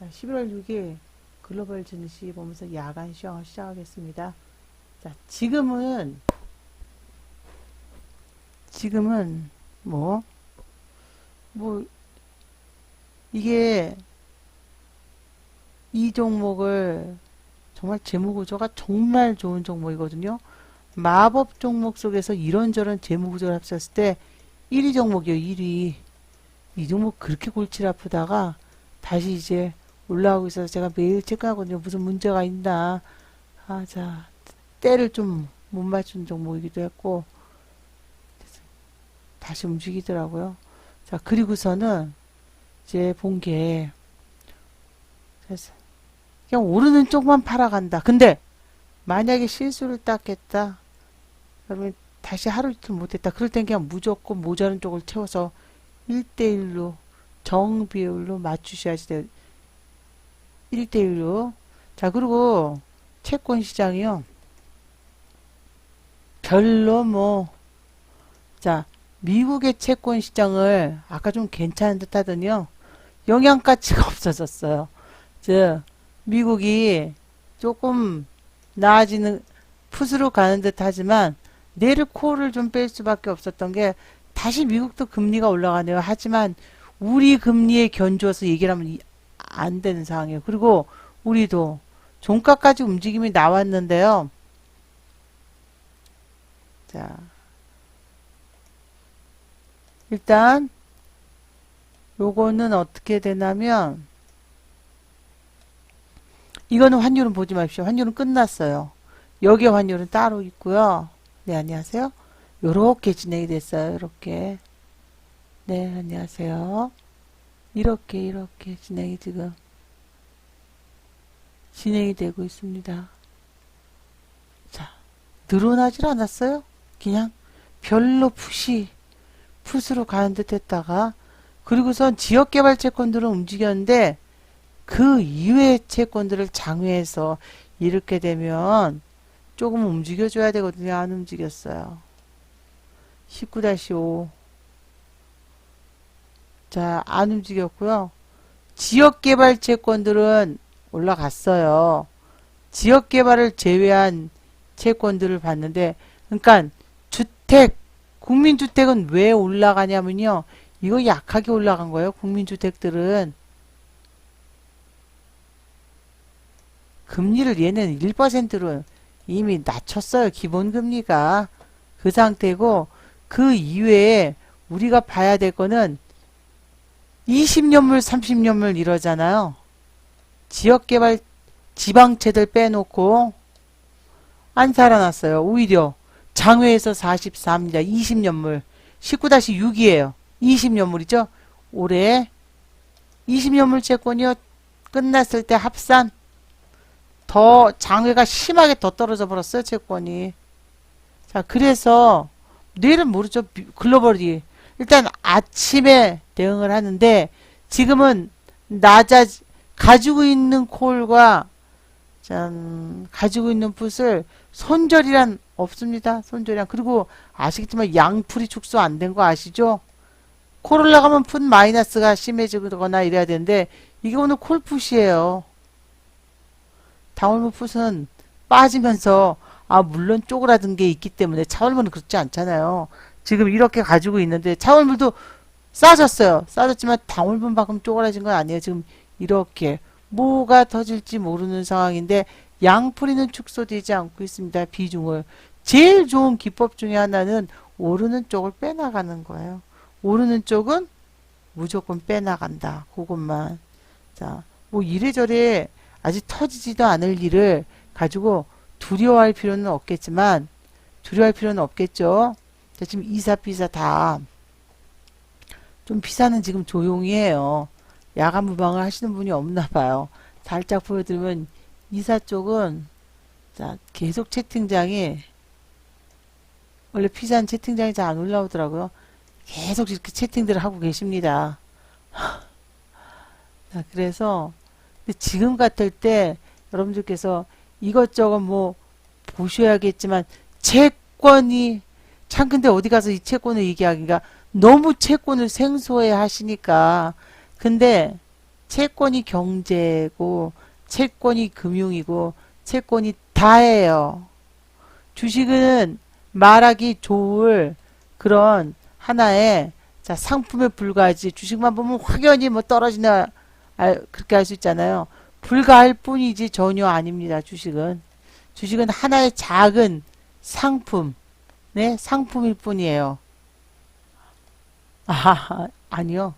자, 11월 6일 글로벌 증시 보면서 야간 시황을 시작하겠습니다. 자, 지금은 뭐, 뭐, 이게 이 종목을 정말 재무구조가 정말 좋은 종목이거든요. 마법 종목 속에서 이런저런 재무구조를 합쳤을 때 1위 종목이요, 1위. 이 종목 그렇게 골치를 아프다가 다시 이제 올라오고 있어서 제가 매일 체크하거든요. 무슨 문제가 있나. 아, 자, 때를 좀 못 맞춘 종목이기도 했고, 다시 움직이더라고요. 자, 그리고서는 이제 본 게, 그냥 오르는 쪽만 팔아간다. 근데, 만약에 실수를 딱 했다. 그러면 다시 하루 이틀 못했다. 그럴 땐 그냥 무조건 모자른 쪽을 채워서 1대1로, 정비율로 맞추셔야지 돼요. 1대1로. 자, 그리고 채권 시장이요. 별로 뭐, 자, 미국의 채권 시장을 아까 좀 괜찮은 듯 하더니요. 영양가치가 없어졌어요. 즉, 미국이 조금 나아지는, 풋으로 가는 듯 하지만, 내를 코를 좀 뺄 수밖에 없었던 게, 다시 미국도 금리가 올라가네요. 하지만, 우리 금리에 견주어서 얘기를 하면 안 되는 상황이에요. 그리고, 우리도 종가까지 움직임이 나왔는데요. 자, 일단, 요거는 어떻게 되냐면, 이거는 환율은 보지 마십시오. 환율은 끝났어요. 여기 환율은 따로 있고요. 네, 안녕하세요. 요렇게 진행이 됐어요. 요렇게. 네, 안녕하세요. 이렇게 진행이 지금 진행이 되고 있습니다. 자, 늘어나질 않았어요. 그냥 별로 풋으로 가는 듯 했다가, 그리고선 지역개발 채권들은 움직였는데, 그 이외의 채권들을 장외해서 이렇게 되면 조금 움직여줘야 되거든요. 안 움직였어요. 19-5. 자, 안 움직였고요. 지역개발 채권들은 올라갔어요. 지역개발을 제외한 채권들을 봤는데, 그러니까 국민주택은 왜 올라가냐면요. 이거 약하게 올라간 거예요. 국민주택들은. 금리를 얘는 1%로 이미 낮췄어요. 기본금리가. 그 상태고, 그 이외에 우리가 봐야 될 거는 20년물, 30년물 이러잖아요. 지역개발 지방채들 빼놓고 안 살아났어요. 오히려 장외에서 44입니다. 20년물. 19-6이에요. 20년물이죠. 올해 20년물 채권이요. 끝났을 때 합산 더 장외가 심하게 더 떨어져 버렸어요. 채권이. 자, 그래서 내일은 모르죠. 글로벌이 일단 아침에 대응을 하는데 지금은 가지고 있는 콜과 가지고 있는 풋을 손절이란 없습니다. 손절이란. 그리고 아시겠지만 양풀이 축소 안 된 거 아시죠? 콜 올라가면 풋 마이너스가 심해지거나 이래야 되는데 이게 오늘 콜풋이에요. 다울무 풋은 빠지면서 물론 쪼그라든 게 있기 때문에 차월물은 그렇지 않잖아요. 지금 이렇게 가지고 있는데 차월물도 싸졌어요. 싸졌지만 다울물만큼 쪼그라진 건 아니에요. 지금 이렇게 뭐가 터질지 모르는 상황인데 양풀이는 축소되지 않고 있습니다. 비중을. 제일 좋은 기법 중에 하나는 오르는 쪽을 빼나가는 거예요. 오르는 쪽은 무조건 빼나간다. 그것만. 자, 뭐 이래저래 아직 터지지도 않을 일을 가지고 두려워할 필요는 없겠지만, 두려워할 필요는 없겠죠. 자, 지금 이사, 피사 다, 좀 피사는 지금 조용히 해요. 야간 무방을 하시는 분이 없나 봐요. 살짝 보여드리면, 이사 쪽은, 자, 계속 채팅장이, 원래 피사는 채팅장이 잘 안 올라오더라고요. 계속 이렇게 채팅들을 하고 계십니다. 자, 그래서, 근데 지금 같을 때 여러분들께서 이것저것 뭐 보셔야겠지만 채권이 참 근데 어디 가서 이 채권을 얘기하기가 너무 채권을 생소해 하시니까 근데 채권이 경제고, 채권이 금융이고, 채권이 다예요. 주식은 말하기 좋을 그런 하나의 자, 상품에 불과하지. 주식만 보면 확연히 뭐 떨어지나 그렇게 할 수 있잖아요. 불과할 뿐이지 전혀 아닙니다. 주식은. 주식은 하나의 작은 상품, 네, 상품일 뿐이에요. 아, 아니요.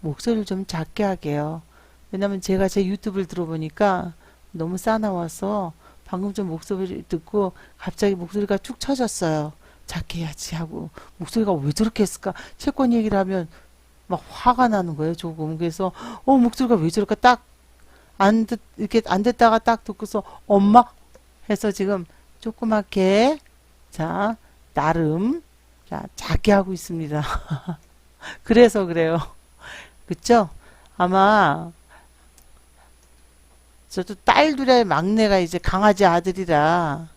목소리를 좀 작게 할게요. 왜냐면 제가 제 유튜브를 들어보니까 너무 싸나워서 방금 좀 목소리를 듣고 갑자기 목소리가 축 처졌어요. 작게 해야지 하고 목소리가 왜 저렇게 했을까? 채권 얘기를 하면 막 화가 나는 거예요, 조금. 그래서 목소리가 왜 저럴까? 딱 이렇게 안 됐다가 딱 듣고서 엄마 해서 지금 조그맣게 자, 나름 자, 작게 하고 있습니다. 그래서 그래요. 그쵸? 아마 저도 딸 둘의 막내가 이제 강아지 아들이라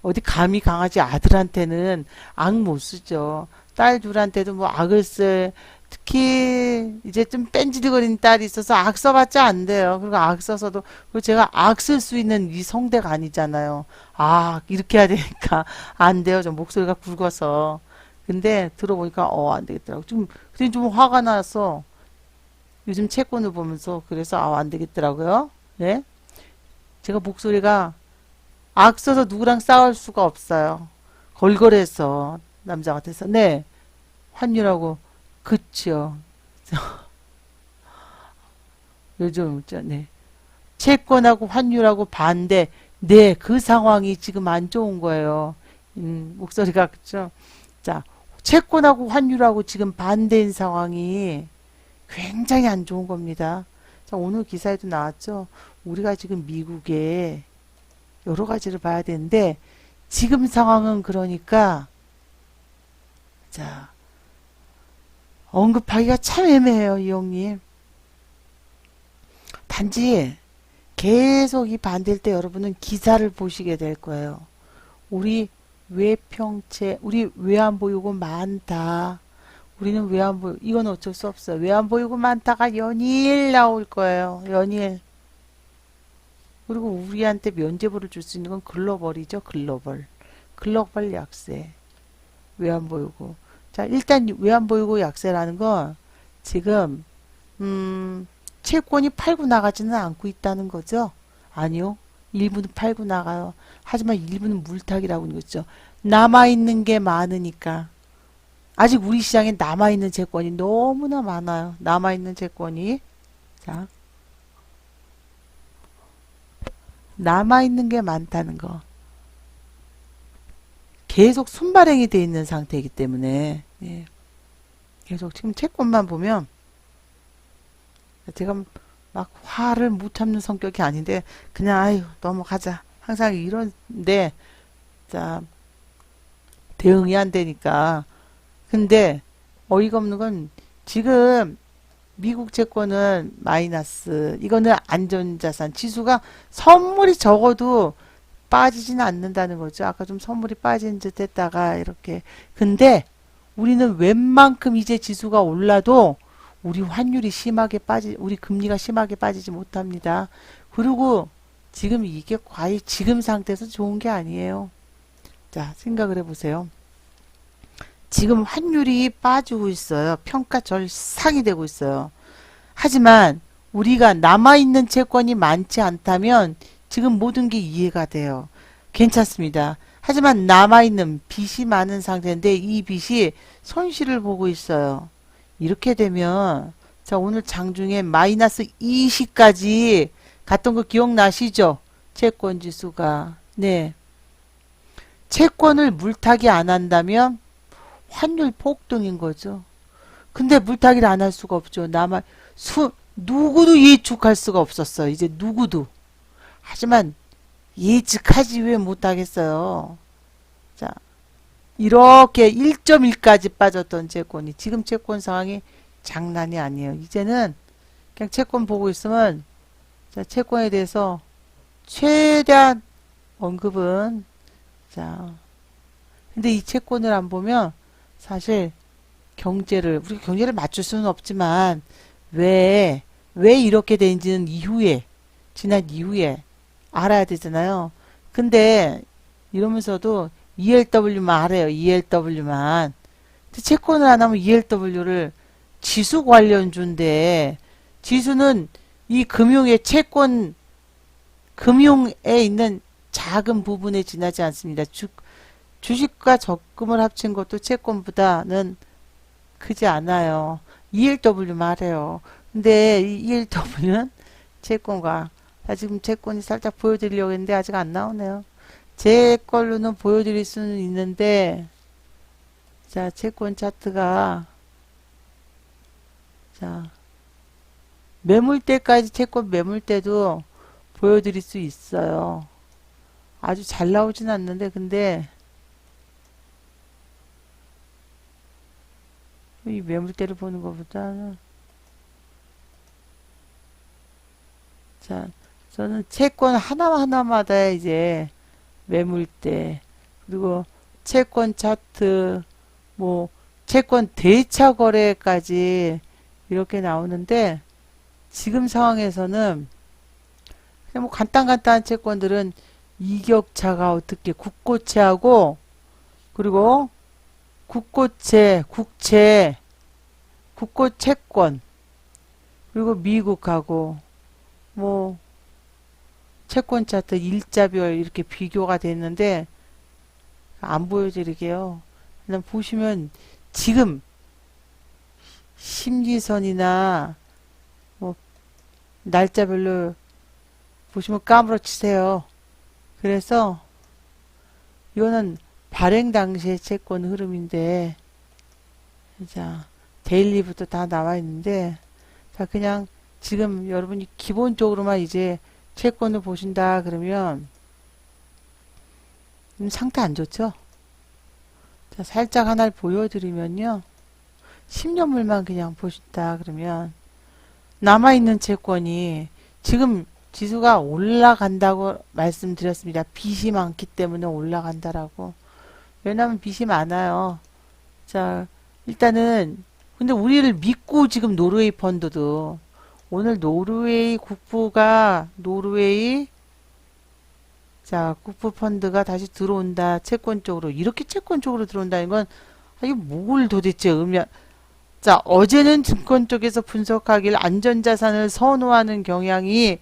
어디 감히 강아지 아들한테는 악 못 쓰죠. 딸 둘한테도 뭐 악을 쓸 특히 이제 좀 뺀질거리는 딸이 있어서 악 써봤자 안 돼요. 그리고 악 써서도 그리고 제가 악 쓸 수 있는 이 성대가 아니잖아요. 악 이렇게 해야 되니까 안 돼요. 저 목소리가 굵어서. 근데 들어보니까 안 되겠더라고. 좀 화가 나서 요즘 채권을 보면서 그래서 안 되겠더라고요. 네? 제가 목소리가 악 써서 누구랑 싸울 수가 없어요. 걸걸해서 남자 같아서 네 환율하고 그쵸. 요즘 네 채권하고 환율하고 반대 네 그 상황이 지금 안 좋은 거예요. 목소리가 그쵸. 자 채권하고 환율하고 지금 반대인 상황이 굉장히 안 좋은 겁니다. 자 오늘 기사에도 나왔죠. 우리가 지금 미국에 여러 가지를 봐야 되는데 지금 상황은 그러니까 자 언급하기가 참 애매해요, 이 형님. 단지 계속 이 반대일 때 여러분은 기사를 보시게 될 거예요. 우리 외평채, 우리 외환보유고 많다. 우리는 외환보유, 이건 어쩔 수 없어요. 외환보유고 많다가 연일 나올 거예요. 연일. 그리고 우리한테 면제부를 줄 수 있는 건 글로벌이죠. 글로벌. 글로벌 약세. 외환보유고. 자, 일단 외환보유고 약세라는 건 지금 채권이 팔고 나가지는 않고 있다는 거죠. 아니요. 일부는 팔고 나가요. 하지만 일부는 물타기라고 하는 거죠. 남아있는 게 많으니까. 아직 우리 시장에 남아있는 채권이 너무나 많아요. 남아있는 채권이. 자, 남아있는 게 많다는 거. 계속 순발행이 돼 있는 상태이기 때문에 예. 계속 지금 채권만 보면 제가 막 화를 못 참는 성격이 아닌데 그냥 아유 넘어가자 항상 이런데 자 대응이 안 되니까 근데 어이가 없는 건 지금 미국 채권은 마이너스 이거는 안전자산 지수가 선물이 적어도 빠지지는 않는다는 거죠. 아까 좀 선물이 빠진 듯 했다가 이렇게. 근데 우리는 웬만큼 이제 지수가 올라도 우리 환율이 우리 금리가 심하게 빠지지 못합니다. 그리고 지금 이게 과연 지금 상태에서 좋은 게 아니에요. 자, 생각을 해보세요. 지금 환율이 빠지고 있어요. 평가 절상이 되고 있어요. 하지만 우리가 남아있는 채권이 많지 않다면 지금 모든 게 이해가 돼요. 괜찮습니다. 하지만 남아있는 빚이 많은 상태인데 이 빚이 손실을 보고 있어요. 이렇게 되면 자 오늘 장중에 마이너스 20까지 갔던 거 기억나시죠? 채권 지수가. 네. 채권을 물타기 안 한다면 환율 폭등인 거죠. 근데 물타기를 안 할 수가 없죠. 누구도 예측할 수가 없었어요. 이제 누구도. 하지만 예측하지 왜 못하겠어요. 자, 이렇게 1.1까지 빠졌던 채권이 지금 채권 상황이 장난이 아니에요. 이제는 그냥 채권 보고 있으면 자, 채권에 대해서 최대한 언급은 자, 근데 이 채권을 안 보면 사실 우리 경제를 맞출 수는 없지만 왜 왜 이렇게 된지는 이후에, 지난 이후에 알아야 되잖아요. 근데 이러면서도 ELW만 하래요. ELW만. 채권을 안 하면 ELW를 지수 관련주인데, 지수는 이 금융의 채권, 금융에 있는 작은 부분에 지나지 않습니다. 주식과 적금을 합친 것도 채권보다는 크지 않아요. ELW만 하래요. 근데 이 ELW는 채권과, 지금 채권이 살짝 보여드리려고 했는데 아직 안 나오네요. 제 걸로는 보여드릴 수는 있는데, 자, 채권 차트가, 자, 매물대까지 채권 매물대도 보여드릴 수 있어요. 아주 잘 나오진 않는데, 근데, 이 매물대를 보는 것보다는, 자, 저는 채권 하나하나마다 이제 매물대, 그리고 채권 차트, 뭐, 채권 대차 거래까지 이렇게 나오는데, 지금 상황에서는 그냥 뭐 간단한 채권들은 이격차가 어떻게 국고채하고, 그리고 국고채, 국고채권, 그리고 미국하고, 뭐, 채권 차트 일자별 이렇게 비교가 됐는데, 안 보여드릴게요. 그냥 보시면 지금 심리선이나 뭐 날짜별로 보시면 까무러치세요. 그래서 이거는 발행 당시의 채권 흐름인데, 자, 데일리부터 다 나와 있는데, 자, 그냥 지금 여러분이 기본적으로만 이제 채권을 보신다 그러면 상태 안 좋죠? 자, 살짝 하나를 보여드리면요. 10년물만 그냥 보신다 그러면 남아있는 채권이 지금 지수가 올라간다고 말씀드렸습니다. 빚이 많기 때문에 올라간다라고. 왜냐하면 빚이 많아요. 자, 일단은 근데 우리를 믿고 지금 노르웨이 펀드도 오늘 노르웨이 국부가 노르웨이 자 국부 펀드가 다시 들어온다. 채권 쪽으로 이렇게 채권 쪽으로 들어온다는 건 이게 뭘 도대체 의미 자 어제는 증권 쪽에서 분석하길 안전자산을 선호하는 경향이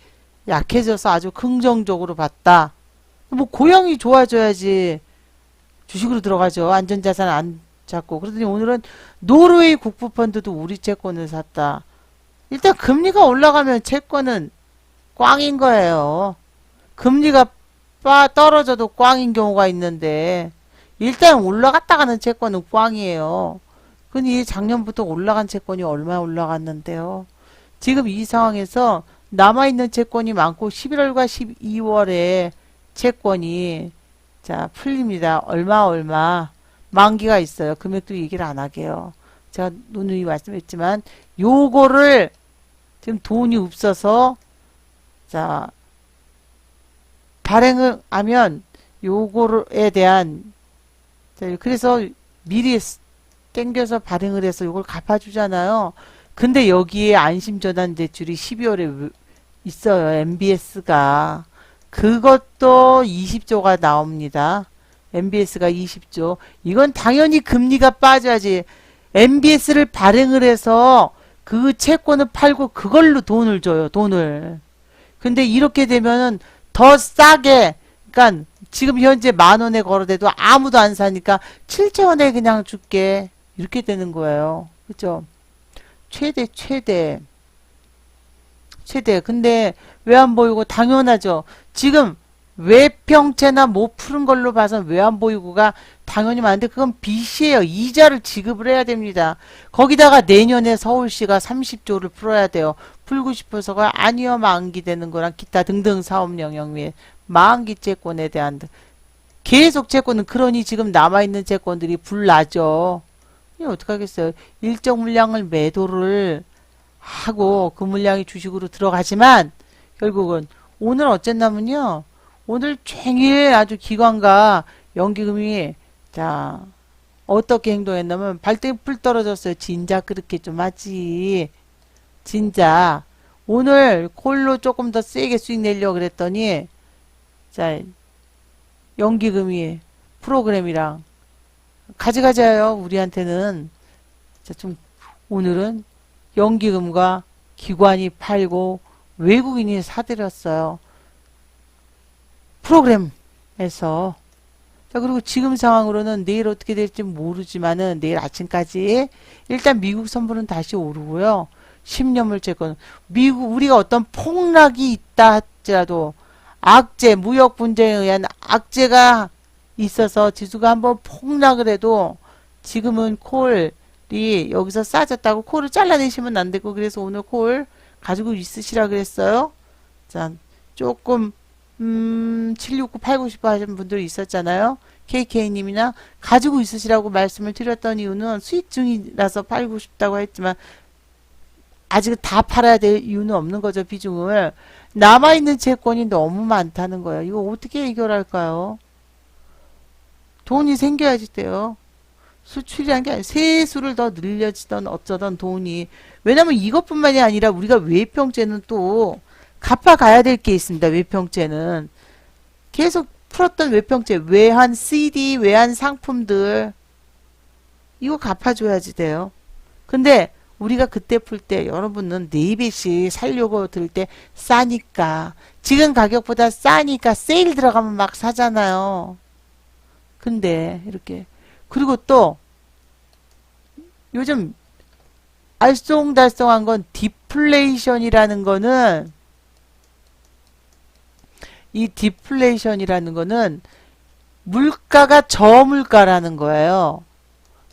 약해져서 아주 긍정적으로 봤다. 뭐 고용이 좋아져야지 주식으로 들어가죠. 안전자산 안 잡고. 그러더니 오늘은 노르웨이 국부펀드도 우리 채권을 샀다. 일단 금리가 올라가면 채권은 꽝인 거예요. 금리가 떨어져도 꽝인 경우가 있는데 일단 올라갔다가는 채권은 꽝이에요. 근데 작년부터 올라간 채권이 얼마 올라갔는데요. 지금 이 상황에서 남아있는 채권이 많고 11월과 12월에 채권이 자 풀립니다. 얼마 만기가 있어요. 금액도 얘기를 안 하게요. 제가 누누이 말씀했지만 요거를 지금 돈이 없어서 자 발행을 하면 요거에 대한 그래서 미리 땡겨서 발행을 해서 요걸 갚아주잖아요. 근데 여기에 안심전환 대출이 12월에 있어요. MBS가 그것도 20조가 나옵니다. MBS가 20조. 이건 당연히 금리가 빠져야지. MBS를 발행을 해서 그 채권을 팔고 그걸로 돈을 줘요. 돈을. 근데 이렇게 되면은 더 싸게 그러니까 지금 현재 10,000원에 걸어대도 아무도 안 사니까 7,000원에 그냥 줄게. 이렇게 되는 거예요. 그죠? 최대. 근데 왜 안 보이고 당연하죠. 지금 외평채나 못 푸는 걸로 봐서 왜 안 보이고가 당연히 많은데 그건 빚이에요. 이자를 지급을 해야 됩니다. 거기다가 내년에 서울시가 30조를 풀어야 돼요. 풀고 싶어서가 아니요 만기되는 거랑 기타 등등 사업 영역 및 만기 채권에 대한 계속 채권은 그러니 지금 남아있는 채권들이 불나죠. 어떡하겠어요. 일정 물량을 매도를 하고 그 물량이 주식으로 들어가지만 결국은 오늘 어쨌냐면요. 오늘 종일 아주 기관과 연기금이 자 어떻게 행동했냐면 발등에 풀 떨어졌어요. 진작 그렇게 좀 하지. 진작 오늘 콜로 조금 더 세게 수익 내려고 그랬더니 자 연기금이 프로그램이랑 가져가자요. 우리한테는 자, 좀 오늘은 연기금과 기관이 팔고 외국인이 사들였어요. 프로그램에서. 자, 그리고 지금 상황으로는 내일 어떻게 될지 모르지만은 내일 아침까지 일단 미국 선물은 다시 오르고요. 10년물 채권. 미국, 우리가 어떤 폭락이 있다 할지라도 악재, 무역 분쟁에 의한 악재가 있어서 지수가 한번 폭락을 해도 지금은 콜이 여기서 싸졌다고 콜을 잘라내시면 안 되고 그래서 오늘 콜 가지고 있으시라 그랬어요. 자, 조금 769, 890 하시는 분들이 있었잖아요. KK님이나 가지고 있으시라고 말씀을 드렸던 이유는 수익 중이라서 팔고 싶다고 했지만 아직 다 팔아야 될 이유는 없는 거죠. 비중을. 남아있는 채권이 너무 많다는 거예요. 이거 어떻게 해결할까요? 돈이 생겨야지 돼요. 수출이란 게 아니라 세수를 더 늘려지던 어쩌던 돈이. 왜냐면 이것뿐만이 아니라 우리가 외평제는 또 갚아가야 될 게 있습니다. 외평제는. 계속 풀었던 외평제, 외환 CD, 외환 상품들 이거 갚아줘야지 돼요. 근데 우리가 그때 풀 때 여러분은 4배씩 살려고 들 때 싸니까 지금 가격보다 싸니까 세일 들어가면 막 사잖아요. 근데 이렇게 그리고 또 요즘 알쏭달쏭한 건 디플레이션이라는 거는 이 디플레이션이라는 거는 물가가 저물가라는 거예요.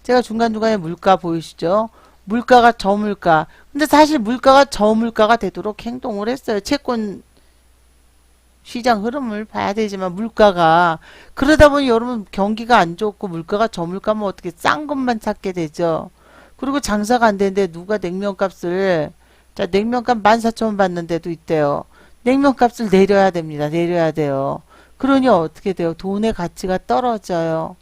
제가 중간중간에 물가 보이시죠? 물가가 저물가. 근데 사실 물가가 저물가가 되도록 행동을 했어요. 채권 시장 흐름을 봐야 되지만 물가가 그러다 보니 여러분 경기가 안 좋고 물가가 저물가면 어떻게 싼 것만 찾게 되죠. 그리고 장사가 안 되는데 누가 냉면값을 자 냉면값 14,000원 받는 데도 있대요. 냉면값을 내려야 됩니다. 내려야 돼요. 그러니 어떻게 돼요? 돈의 가치가 떨어져요.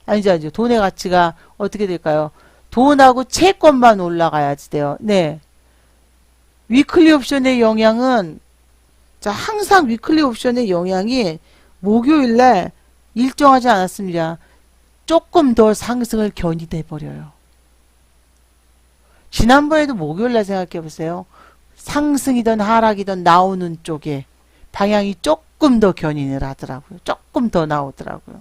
아니죠. 돈의 가치가 어떻게 될까요? 돈하고 채권만 올라가야지 돼요. 네. 위클리 옵션의 영향은 자 항상 위클리 옵션의 영향이 목요일날 일정하지 않았습니다. 조금 더 상승을 견인해 버려요. 지난번에도 목요일날 생각해 보세요. 상승이든 하락이든 나오는 쪽에 방향이 조금 더 견인을 하더라고요. 조금 더 나오더라고요.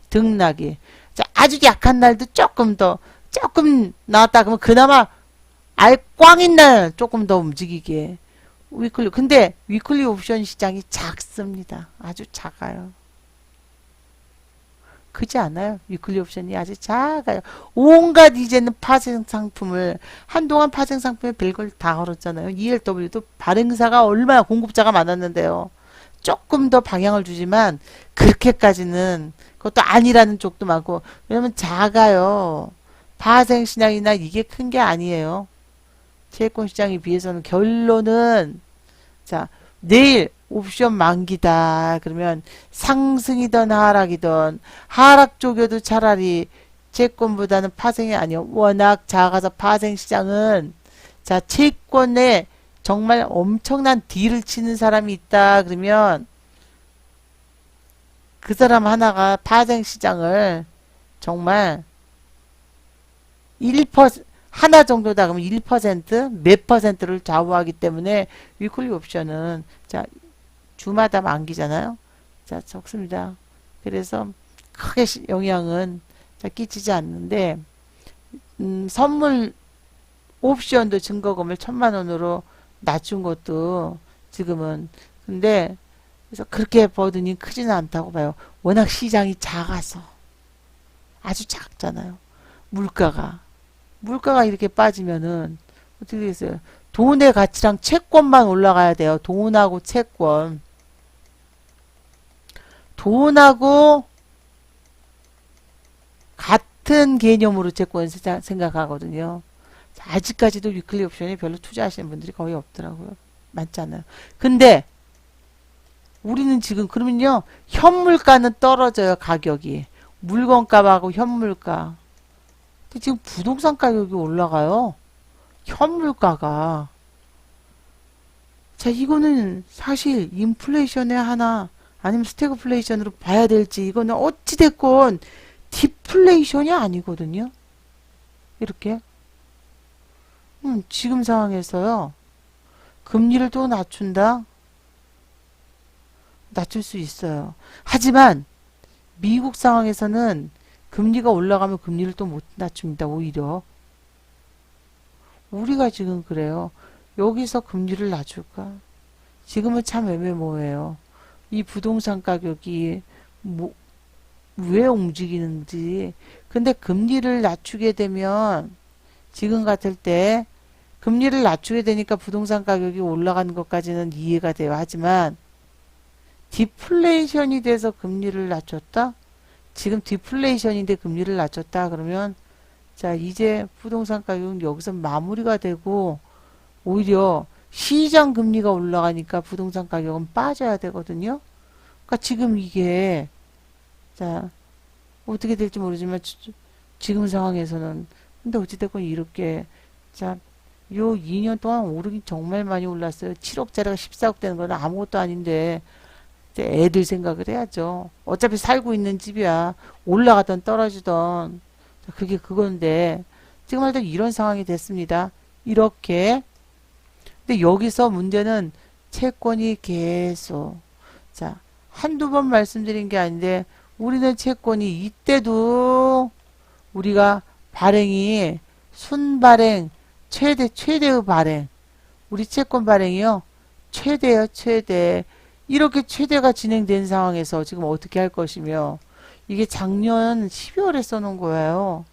등락이. 자, 아주 약한 날도 조금 나왔다 그러면 그나마 아예 꽝인 날 조금 더 움직이게. 위클리. 근데 위클리 옵션 시장이 작습니다. 아주 작아요. 크지 않아요. 위클리 옵션이 아주 작아요. 온갖 이제는 파생 상품을 한동안 파생 상품에 별걸 다 걸었잖아요. ELW도 발행사가 얼마나 공급자가 많았는데요. 조금 더 방향을 주지만 그렇게까지는 그것도 아니라는 쪽도 많고 왜냐면 작아요. 파생 시장이나 이게 큰 게 아니에요. 채권 시장에 비해서는 결론은 자 내일 옵션 만기다. 그러면 상승이든 하락이든 하락 쪽에도 차라리 채권보다는 파생이 아니요. 워낙 작아서 파생 시장은 자 채권에 정말 엄청난 딜을 치는 사람이 있다. 그러면 그 사람 하나가 파생 시장을 정말 1% 하나 정도다 그러면 1% 몇 퍼센트를 좌우하기 때문에 위클리 옵션은 자 주마다 만기잖아요. 자, 적습니다. 그래서 크게 영향은 자, 끼치지 않는데, 선물 옵션도 증거금을 1,000,000원으로 낮춘 것도 지금은, 근데, 그래서 그렇게 버든이 크지는 않다고 봐요. 워낙 시장이 작아서. 아주 작잖아요. 물가가 이렇게 빠지면은, 어떻게 되겠어요? 돈의 가치랑 채권만 올라가야 돼요. 돈하고 채권. 돈하고 같은 개념으로 채권 생각하거든요. 아직까지도 위클리 옵션에 별로 투자하시는 분들이 거의 없더라고요. 많지 않아요. 근데 우리는 지금 그러면요. 현물가는 떨어져요. 가격이. 물건값하고 현물가. 근데 지금 부동산 가격이 올라가요. 현물가가. 자, 이거는 사실 인플레이션의 하나 아니면 스태그플레이션으로 봐야 될지 이거는 어찌됐건 디플레이션이 아니거든요. 이렇게 지금 상황에서요. 금리를 또 낮춘다? 낮출 수 있어요. 하지만 미국 상황에서는 금리가 올라가면 금리를 또 못 낮춥니다. 오히려. 우리가 지금 그래요. 여기서 금리를 낮출까? 지금은 참 애매모호해요. 이 부동산 가격이 왜 움직이는지. 근데 금리를 낮추게 되면 지금 같을 때 금리를 낮추게 되니까 부동산 가격이 올라가는 것까지는 이해가 돼요. 하지만 디플레이션이 돼서 금리를 낮췄다? 지금 디플레이션인데 금리를 낮췄다? 그러면 자, 이제 부동산 가격은 여기서 마무리가 되고 오히려 시장 금리가 올라가니까 부동산 가격은 빠져야 되거든요. 그러니까 지금 이게 자, 어떻게 될지 모르지만 지금 상황에서는 근데 어찌됐건 이렇게 자, 요 2년 동안 오르긴 정말 많이 올랐어요. 7억짜리가 14억 되는 건 아무것도 아닌데 애들 생각을 해야죠. 어차피 살고 있는 집이야. 올라가던 떨어지던 그게 그건데 지금 하여튼 이런 상황이 됐습니다. 이렇게 근데 여기서 문제는 채권이 계속 자 한두 번 말씀드린 게 아닌데 우리는 채권이 이때도 우리가 발행이 순발행 최대의 발행 우리 채권 발행이요 최대요 최대 이렇게 최대가 진행된 상황에서 지금 어떻게 할 것이며 이게 작년 12월에 써놓은 거예요.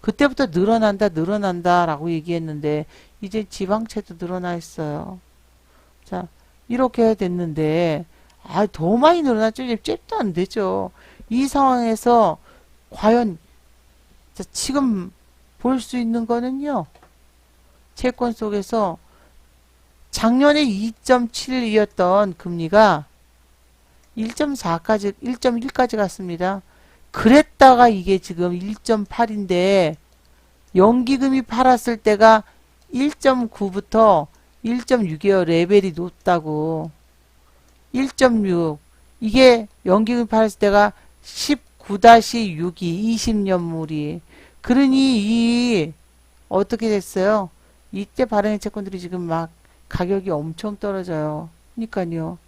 그때부터 늘어난다 라고 얘기했는데 이제 지방채도 늘어나 있어요. 자 이렇게 됐는데 더 많이 늘어났죠. 이제 잽도 안 되죠. 이 상황에서 과연 자, 지금 볼 수 있는 거는요. 채권 속에서 작년에 2.7이었던 금리가 1.4까지, 1.1까지 갔습니다. 그랬다가 이게 지금 1.8인데 연기금이 팔았을 때가 1.9부터 1.6이에요. 레벨이 높다고. 1.6 이게 연기금이 팔았을 때가 19-6이 20년물이 그러니 이 어떻게 됐어요? 이때 발행한 채권들이 지금 막 가격이 엄청 떨어져요. 그러니까요.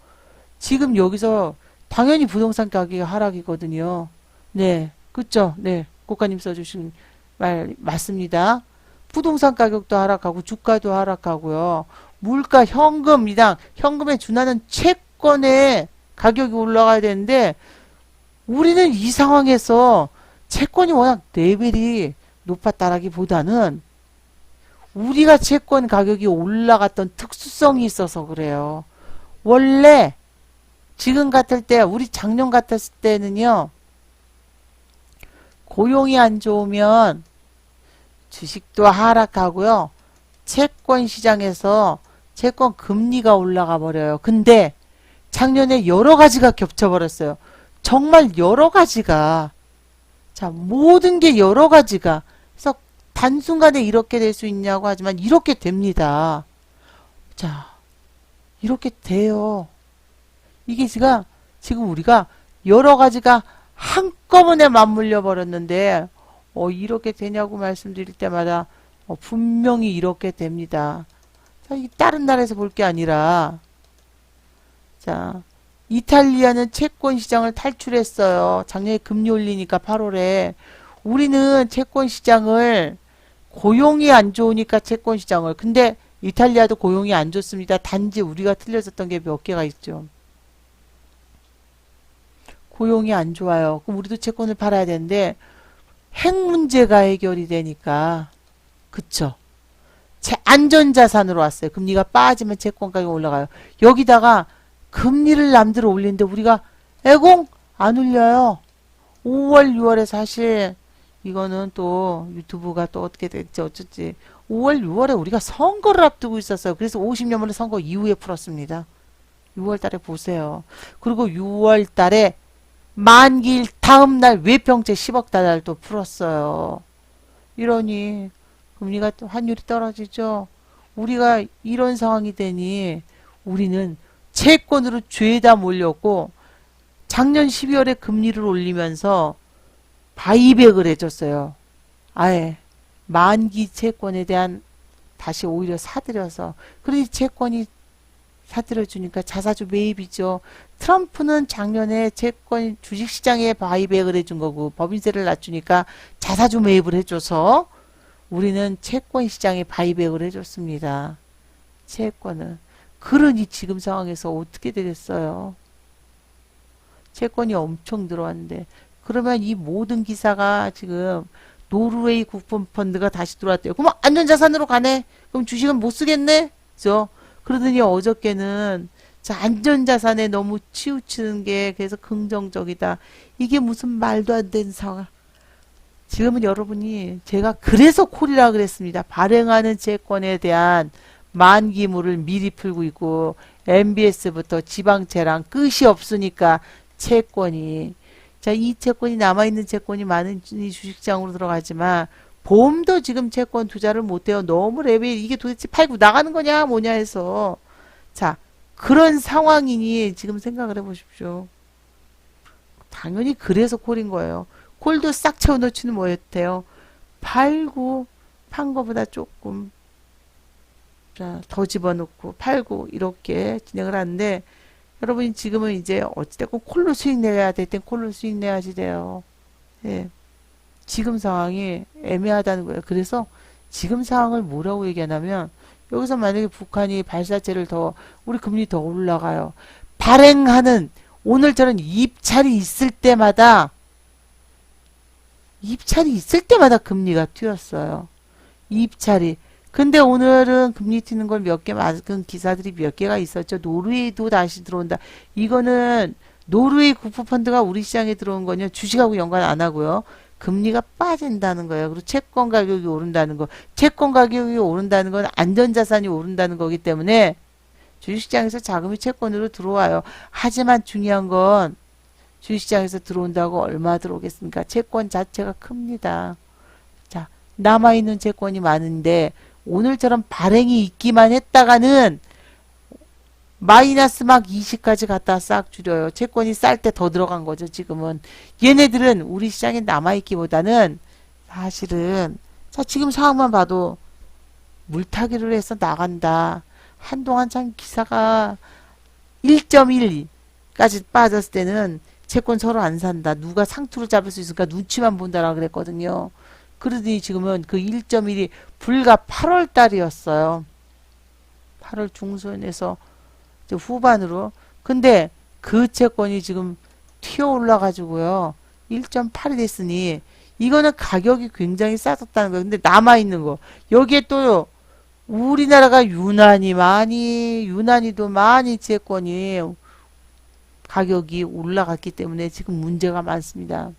지금 여기서 당연히 부동산 가격이 하락이거든요. 네, 그쵸? 네, 국가님 써주신 말 맞습니다. 부동산 가격도 하락하고 주가도 하락하고요. 물가, 현금, 이당, 현금에 준하는 채권의 가격이 올라가야 되는데 우리는 이 상황에서 채권이 워낙 레벨이 높았다라기보다는 우리가 채권 가격이 올라갔던 특수성이 있어서 그래요. 원래 지금 같을 때 우리 작년 같았을 때는요. 고용이 안 좋으면 주식도 하락하고요. 채권 시장에서 채권 금리가 올라가 버려요. 근데 작년에 여러 가지가 겹쳐 버렸어요. 정말 여러 가지가 자 모든 게 여러 가지가 그래서 단순간에 이렇게 될 수 있냐고 하지만 이렇게 됩니다. 자 이렇게 돼요. 이게 지금 우리가 여러 가지가 한꺼번에 맞물려 버렸는데 이렇게 되냐고 말씀드릴 때마다 분명히 이렇게 됩니다. 자, 이 다른 나라에서 볼 게 아니라 자 이탈리아는 채권 시장을 탈출했어요. 작년에 금리 올리니까 8월에 우리는 채권 시장을 고용이 안 좋으니까 채권 시장을 근데 이탈리아도 고용이 안 좋습니다. 단지 우리가 틀려졌던 게 몇 개가 있죠. 고용이 안 좋아요. 그럼 우리도 채권을 팔아야 되는데 핵 문제가 해결이 되니까 그쵸. 안전자산으로 왔어요. 금리가 빠지면 채권 가격이 올라가요. 여기다가 금리를 남들은 올리는데 우리가 애공 안 올려요. 5월 6월에 사실 이거는 또 유튜브가 또 어떻게 될지 어쩌지 5월 6월에 우리가 선거를 앞두고 있었어요. 그래서 50년 만에 선거 이후에 풀었습니다. 6월 달에 보세요. 그리고 6월 달에 만기일 다음날 외평채 10억 달러도 풀었어요. 이러니 금리가 또 환율이 떨어지죠. 우리가 이런 상황이 되니 우리는 채권으로 죄다 몰렸고 작년 12월에 금리를 올리면서 바이백을 해줬어요. 아예 만기 채권에 대한 다시 오히려 사들여서 그러니 채권이 사들여주니까 자사주 매입이죠. 트럼프는 작년에 채권 주식시장에 바이백을 해준 거고 법인세를 낮추니까 자사주 매입을 해줘서 우리는 채권 시장에 바이백을 해줬습니다. 채권은. 그러니 지금 상황에서 어떻게 되겠어요? 채권이 엄청 들어왔는데 그러면 이 모든 기사가 지금 노르웨이 국분펀드가 다시 들어왔대요. 그럼 안전자산으로 가네? 그럼 주식은 못 쓰겠네? 그죠? 그러더니 어저께는 자, 안전자산에 너무 치우치는 게 그래서 긍정적이다. 이게 무슨 말도 안 되는 상황. 지금은 여러분이 제가 그래서 콜이라 그랬습니다. 발행하는 채권에 대한 만기물을 미리 풀고 있고 MBS부터 지방채랑 끝이 없으니까 채권이 자, 이 채권이 남아있는 채권이 많은 주식시장으로 들어가지만 보험도 지금 채권 투자를 못해요. 너무 레벨 이게 도대체 팔고 나가는 거냐 뭐냐 해서 자 그런 상황이니 지금 생각을 해보십시오. 당연히 그래서 콜인 거예요. 콜도 싹 채워놓지는 뭐였대요. 팔고 판 거보다 조금 자, 더 집어넣고 팔고 이렇게 진행을 하는데 여러분이 지금은 이제 어찌됐건 콜로 수익 내야 될 땐 콜로 수익 내야지 돼요. 예. 지금 상황이 애매하다는 거예요. 그래서 지금 상황을 뭐라고 얘기하냐면 여기서 만약에 북한이 발사체를 더 우리 금리 더 올라가요. 발행하는 오늘처럼 입찰이 있을 때마다 금리가 튀었어요. 입찰이. 근데 오늘은 금리 튀는 걸 몇 개 맞은 기사들이 몇 개가 있었죠. 노르웨이도 다시 들어온다. 이거는 노르웨이 국부펀드가 우리 시장에 들어온 거냐 주식하고 연관 안 하고요. 금리가 빠진다는 거예요. 그리고 채권 가격이 오른다는 거. 채권 가격이 오른다는 건 안전자산이 오른다는 거기 때문에 주식시장에서 자금이 채권으로 들어와요. 하지만 중요한 건 주식시장에서 들어온다고 얼마 들어오겠습니까? 채권 자체가 큽니다. 자, 남아있는 채권이 많은데 오늘처럼 발행이 있기만 했다가는 마이너스 막 20까지 갖다 싹 줄여요. 채권이 쌀 때 더 들어간 거죠. 지금은. 얘네들은 우리 시장에 남아있기보다는 사실은 자 지금 상황만 봐도 물타기를 해서 나간다. 한동안 참 기사가 1.1까지 빠졌을 때는 채권 서로 안 산다. 누가 상투를 잡을 수 있을까 눈치만 본다라고 그랬거든요. 그러더니 지금은 그 1.1이 불과 8월 달이었어요. 8월 중순에서 후반으로. 근데 그 채권이 지금 튀어 올라가지고요. 1.8이 됐으니 이거는 가격이 굉장히 싸졌다는 거예요. 근데 남아있는 거. 여기에 또 우리나라가 유난히도 많이 채권이 가격이 올라갔기 때문에 지금 문제가 많습니다.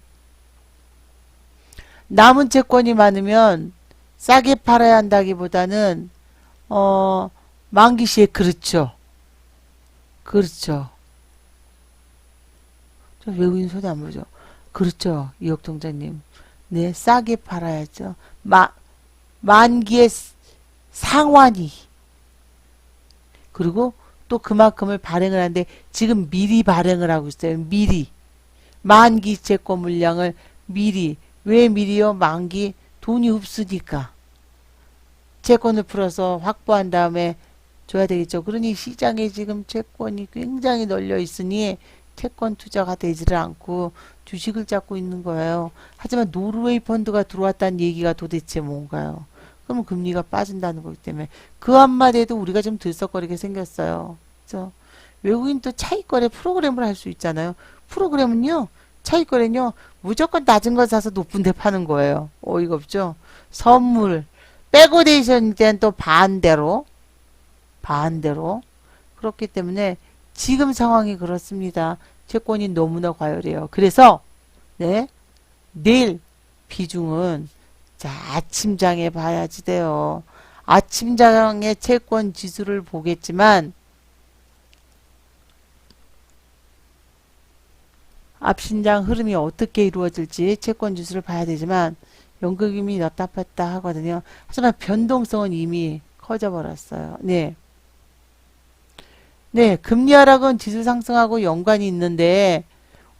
남은 채권이 많으면 싸게 팔아야 한다기보다는 만기 시에 그렇죠. 그렇죠. 저 외국인 소리 안 보죠. 그렇죠. 이혁동자님. 네, 싸게 팔아야죠. 만기의 상환이. 그리고 또 그만큼을 발행을 하는데 지금 미리 발행을 하고 있어요. 미리. 만기 채권 물량을 미리. 왜 미리요? 만기 돈이 없으니까. 채권을 풀어서 확보한 다음에 줘야 되겠죠. 그러니 시장에 지금 채권이 굉장히 널려 있으니 채권 투자가 되지를 않고 주식을 잡고 있는 거예요. 하지만 노르웨이 펀드가 들어왔다는 얘기가 도대체 뭔가요? 그러면 금리가 빠진다는 거기 때문에 그 한마디에도 우리가 좀 들썩거리게 생겼어요. 그래서 외국인 또 차익거래 프로그램을 할 수 있잖아요. 프로그램은요. 차익거래는요. 무조건 낮은 거 사서 높은 데 파는 거예요. 어이가 없죠? 선물. 백오데이션에 대한 또 반대로 그렇기 때문에 지금 상황이 그렇습니다. 채권이 너무나 과열해요. 그래서 네 내일 비중은 자 아침장에 봐야지 돼요. 아침장에 채권 지수를 보겠지만 앞신장 흐름이 어떻게 이루어질지 채권 지수를 봐야 되지만 연극임이 넣다 뺐다 하거든요. 하지만 변동성은 이미 커져 버렸어요. 네. 네, 금리 하락은 지수 상승하고 연관이 있는데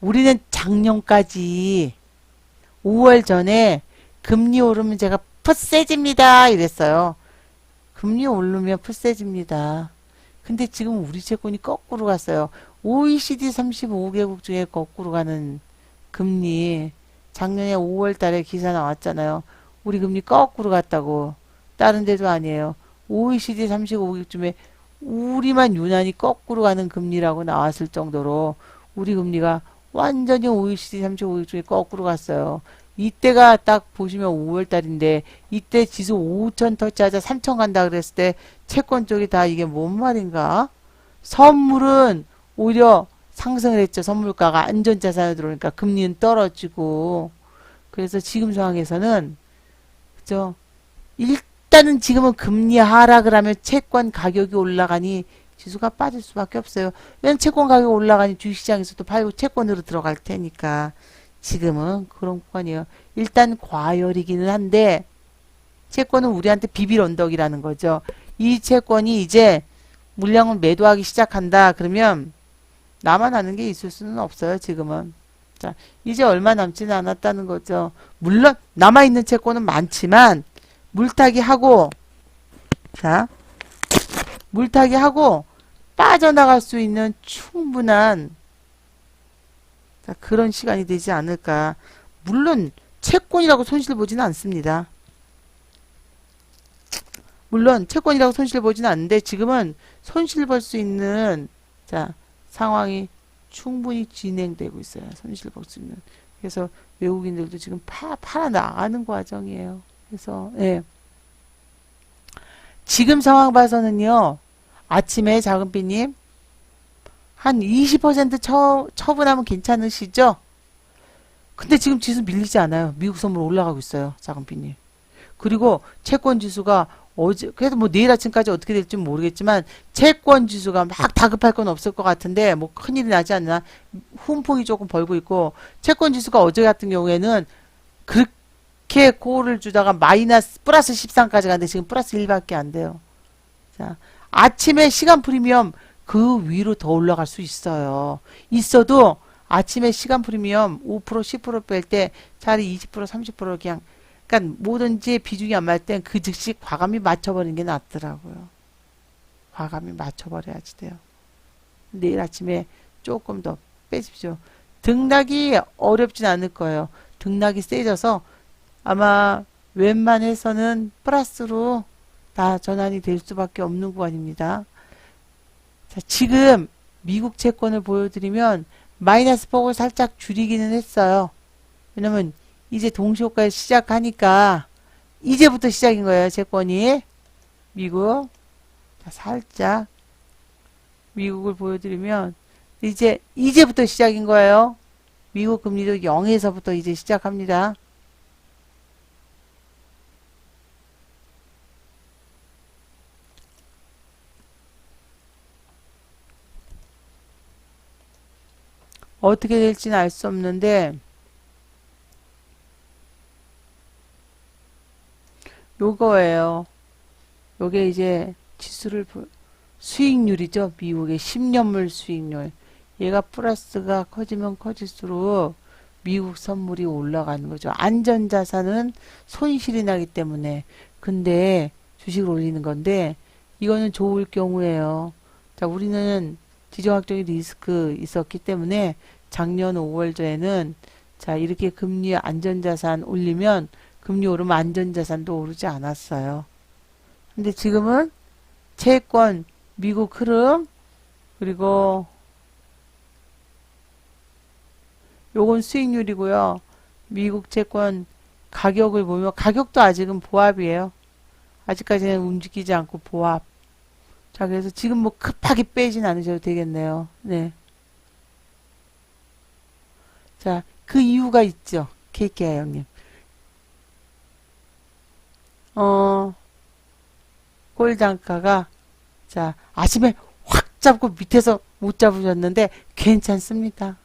우리는 작년까지 5월 전에 금리 오르면 제가 풋세집니다 이랬어요. 금리 오르면 풋세집니다. 근데 지금 우리 채권이 거꾸로 갔어요. OECD 35개국 중에 거꾸로 가는 금리. 작년에 5월 달에 기사 나왔잖아요. 우리 금리 거꾸로 갔다고. 다른 데도 아니에요. OECD 35개국 중에 우리만 유난히 거꾸로 가는 금리라고 나왔을 정도로 우리 금리가 완전히 OECD 35개국 중에 거꾸로 갔어요. 이때가 딱 보시면 5월 달인데 이때 지수 5천 터치하자 3천 간다 그랬을 때 채권 쪽이 다 이게 뭔 말인가? 선물은 오히려 상승을 했죠. 선물가가 안전자산에 들어오니까 금리는 떨어지고 그래서 지금 상황에서는 그죠? 일단은 지금은 금리 하락을 하면 채권 가격이 올라가니 지수가 빠질 수밖에 없어요. 왜냐면 채권 가격이 올라가니 주식시장에서도 팔고 채권으로 들어갈 테니까 지금은 그런 구간이에요. 일단 과열이기는 한데 채권은 우리한테 비빌 언덕이라는 거죠. 이 채권이 이제 물량을 매도하기 시작한다. 그러면 나만 아는 게 있을 수는 없어요. 지금은. 자, 이제 얼마 남지는 않았다는 거죠. 물론 남아있는 채권은 많지만 물타기 하고 자, 물타기 하고 빠져나갈 수 있는 충분한 자, 그런 시간이 되지 않을까. 물론 채권이라고 손실 보지는 않습니다. 물론 채권이라고 손실 보지는 않는데 지금은 손실 볼 수 있는 자 상황이 충분히 진행되고 있어요. 손실 볼 수 있는. 그래서 외국인들도 지금 팔아 나가는 과정이에요. 그래서 예. 지금 상황 봐서는요. 아침에 작은비님 한 20% 처분하면 괜찮으시죠? 근데 지금 지수 밀리지 않아요. 미국 선물 올라가고 있어요. 작은비님. 그리고 채권 지수가 어제 그래도 뭐 내일 아침까지 어떻게 될지 모르겠지만 채권 지수가 막 다급할 건 없을 것 같은데 뭐 큰일이 나지 않나 훈풍이 조금 벌고 있고 채권 지수가 어제 같은 경우에는 그렇게 고를 주다가 마이너스 플러스 13까지 갔는데 지금 플러스 1밖에 안 돼요. 자, 아침에 시간 프리미엄 그 위로 더 올라갈 수 있어요. 있어도 아침에 시간 프리미엄 5% 10% 뺄 때 차라리 20% 30% 그냥 그러니까 뭐든지 비중이 안 맞을 땐 그 즉시 과감히 맞춰버리는 게 낫더라고요. 과감히 맞춰버려야지 돼요. 내일 아침에 조금 더 빼십시오. 등락이 어렵진 않을 거예요. 등락이 세져서 아마 웬만해서는 플러스로 다 전환이 될 수밖에 없는 구간입니다. 자, 지금 미국 채권을 보여드리면 마이너스 폭을 살짝 줄이기는 했어요. 왜냐면 이제 동시효과 시작하니까 이제부터 시작인 거예요. 채권이 미국 자, 살짝 미국을 보여드리면 이제부터 시작인 거예요. 미국 금리도 0에서부터 이제 시작합니다. 어떻게 될지는 알 수 없는데 요거예요. 요게 이제 지수를 수익률이죠. 미국의 10년물 수익률. 얘가 플러스가 커지면 커질수록 미국 선물이 올라가는 거죠. 안전자산은 손실이 나기 때문에. 근데 주식을 올리는 건데 이거는 좋을 경우에요. 자, 우리는 지정학적인 리스크 있었기 때문에 작년 5월 전에는 자, 이렇게 금리 안전자산 올리면 금리 오르면 안전자산도 오르지 않았어요. 근데 지금은 채권, 미국 흐름, 그리고 요건 수익률이고요. 미국 채권 가격을 보면 가격도 아직은 보합이에요. 아직까지는 움직이지 않고 보합. 자, 그래서 지금 뭐 급하게 빼진 않으셔도 되겠네요. 네. 자, 그 이유가 있죠. KKI 형님. 꼴단가가 자, 아침에 확 잡고 밑에서 못 잡으셨는데 괜찮습니다.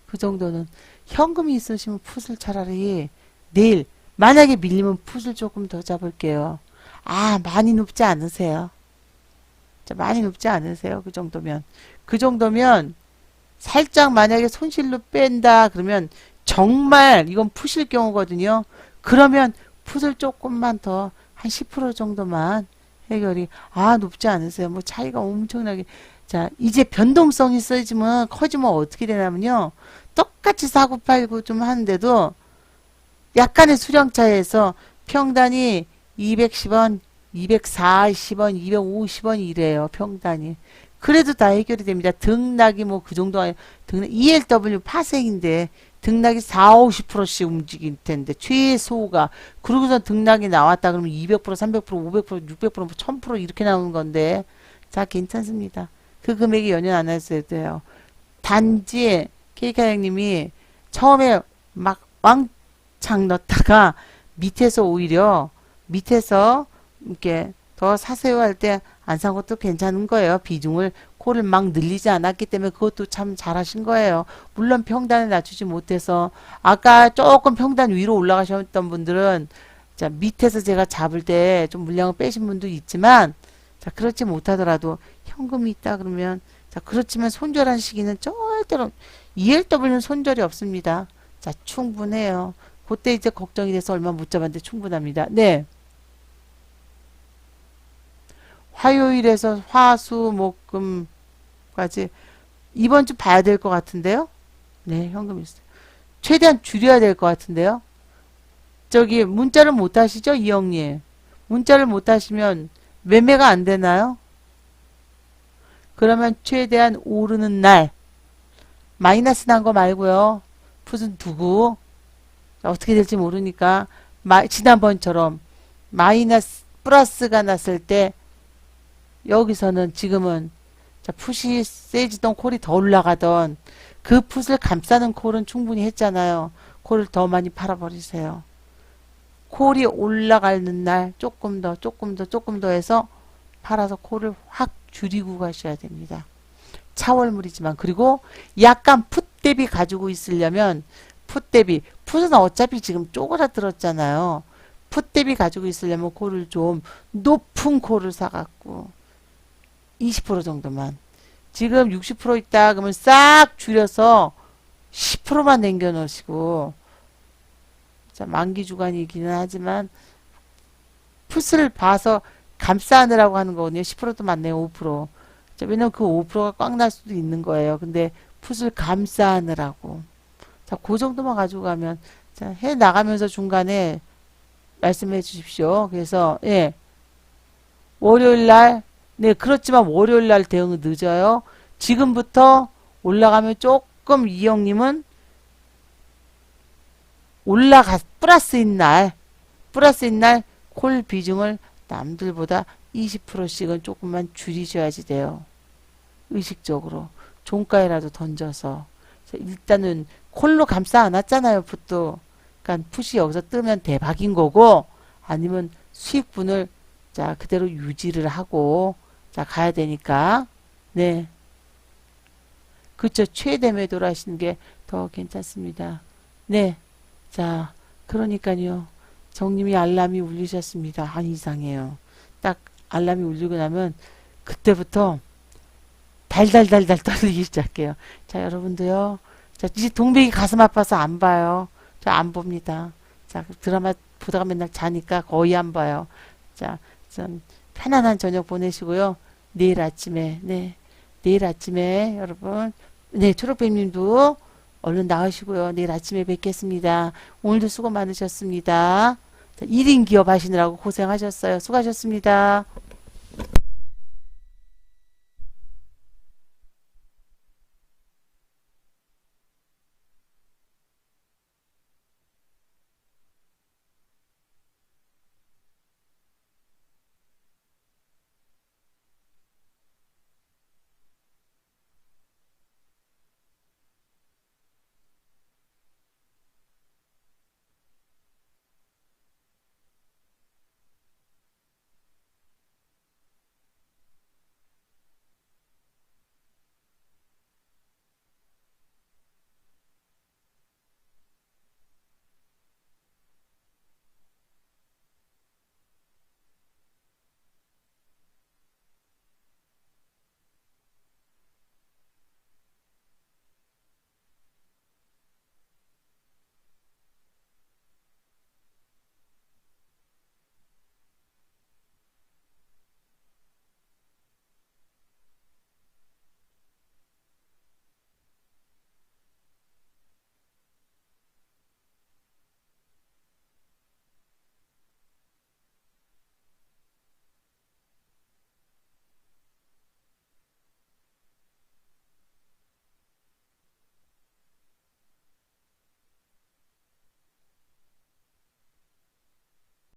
그 정도는 현금이 있으시면 풋을 차라리 내일 만약에 밀리면 풋을 조금 더 잡을게요. 아, 많이 높지 않으세요. 자, 많이 높지 않으세요? 그 정도면. 그 정도면 살짝 만약에 손실로 뺀다 그러면 정말 이건 푸실 경우거든요. 그러면 풋을 조금만 더 한 10% 정도만 해결이 높지 않으세요. 뭐 차이가 엄청나게 자 이제 변동성이 커지면 어떻게 되냐면요. 똑같이 사고 팔고 좀 하는데도 약간의 수량 차이에서 평단이 210원, 240원, 250원 이래요. 평단이. 그래도 다 해결이 됩니다. 등락이 뭐 그 정도 아니에요. ELW 파생인데 등락이 4, 50%씩 움직일 텐데 최소가 그러고서 등락이 나왔다 그러면 200%, 300%, 500%, 600%, 1000% 이렇게 나오는 건데 자 괜찮습니다. 그 금액이 연연 안 했어야 돼요. 단지 케이카 형님이 처음에 막 왕창 넣었다가 밑에서 오히려 밑에서 이렇게 더 사세요 할 때 안 산 것도 괜찮은 거예요. 비중을 코를 막 늘리지 않았기 때문에 그것도 참 잘하신 거예요. 물론 평단을 낮추지 못해서 아까 조금 평단 위로 올라가셨던 분들은 자 밑에서 제가 잡을 때 좀 물량을 빼신 분도 있지만 자 그렇지 못하더라도 현금이 있다 그러면 자 그렇지만 손절한 시기는 절대로 ELW는 손절이 없습니다. 자 충분해요. 그때 이제 걱정이 돼서 얼마 못 잡았는데 충분합니다. 네. 화요일에서 화수 목금까지 이번 주 봐야 될 것 같은데요. 네, 현금 있어요. 최대한 줄여야 될 것 같은데요. 저기 문자를 못 하시죠, 이형님? 문자를 못 하시면 매매가 안 되나요? 그러면 최대한 오르는 날 마이너스 난 거 말고요. 풋은 두고 어떻게 될지 모르니까 지난번처럼 마이너스 플러스가 났을 때 여기서는 지금은 자, 풋이 세지던 콜이 더 올라가던 그 풋을 감싸는 콜은 충분히 했잖아요. 콜을 더 많이 팔아버리세요. 콜이 올라가는 날 조금 더 해서 팔아서 콜을 확 줄이고 가셔야 됩니다. 차월물이지만 그리고 약간 풋 대비 가지고 있으려면 풋 대비 풋은 어차피 지금 쪼그라들었잖아요. 풋 대비 가지고 있으려면 콜을 좀 높은 콜을 사갖고 20% 정도만 지금 60% 있다 그러면 싹 줄여서 10%만 남겨 놓으시고 자 만기 주간이기는 하지만 풋을 봐서 감싸느라고 하는 거거든요. 10%도 맞네요. 5%. 자, 왜냐면 그 5%가 꽉 날 수도 있는 거예요. 근데 풋을 감싸느라고 자, 그 정도만 가지고 가면 자, 해 나가면서 중간에 말씀해 주십시오. 그래서 예. 월요일 날 네, 그렇지만 월요일 날 대응은 늦어요. 지금부터 올라가면 조금 이형님은 플러스인 날 콜 비중을 남들보다 20%씩은 조금만 줄이셔야지 돼요. 의식적으로. 종가에라도 던져서. 일단은 콜로 감싸 안았잖아요, 풋도. 그러니까 풋이 여기서 뜨면 대박인 거고 아니면 수익분을 자, 그대로 유지를 하고 자, 가야 되니까. 네. 그쵸. 최대 매도를 하시는 게 더 괜찮습니다. 네. 자, 그러니까요. 정님이 알람이 울리셨습니다. 안 이상해요. 딱 알람이 울리고 나면 그때부터 달달달달 떨리기 시작해요. 자, 여러분도요. 자, 이제 동백이 가슴 아파서 안 봐요. 자, 안 봅니다. 자, 드라마 보다가 맨날 자니까 거의 안 봐요. 자, 좀 편안한 저녁 보내시고요. 내일 아침에, 네. 내일 아침에 여러분, 네, 초록뱀님도 얼른 나으시고요. 내일 아침에 뵙겠습니다. 오늘도 수고 많으셨습니다. 1인 기업 하시느라고 고생하셨어요. 수고하셨습니다.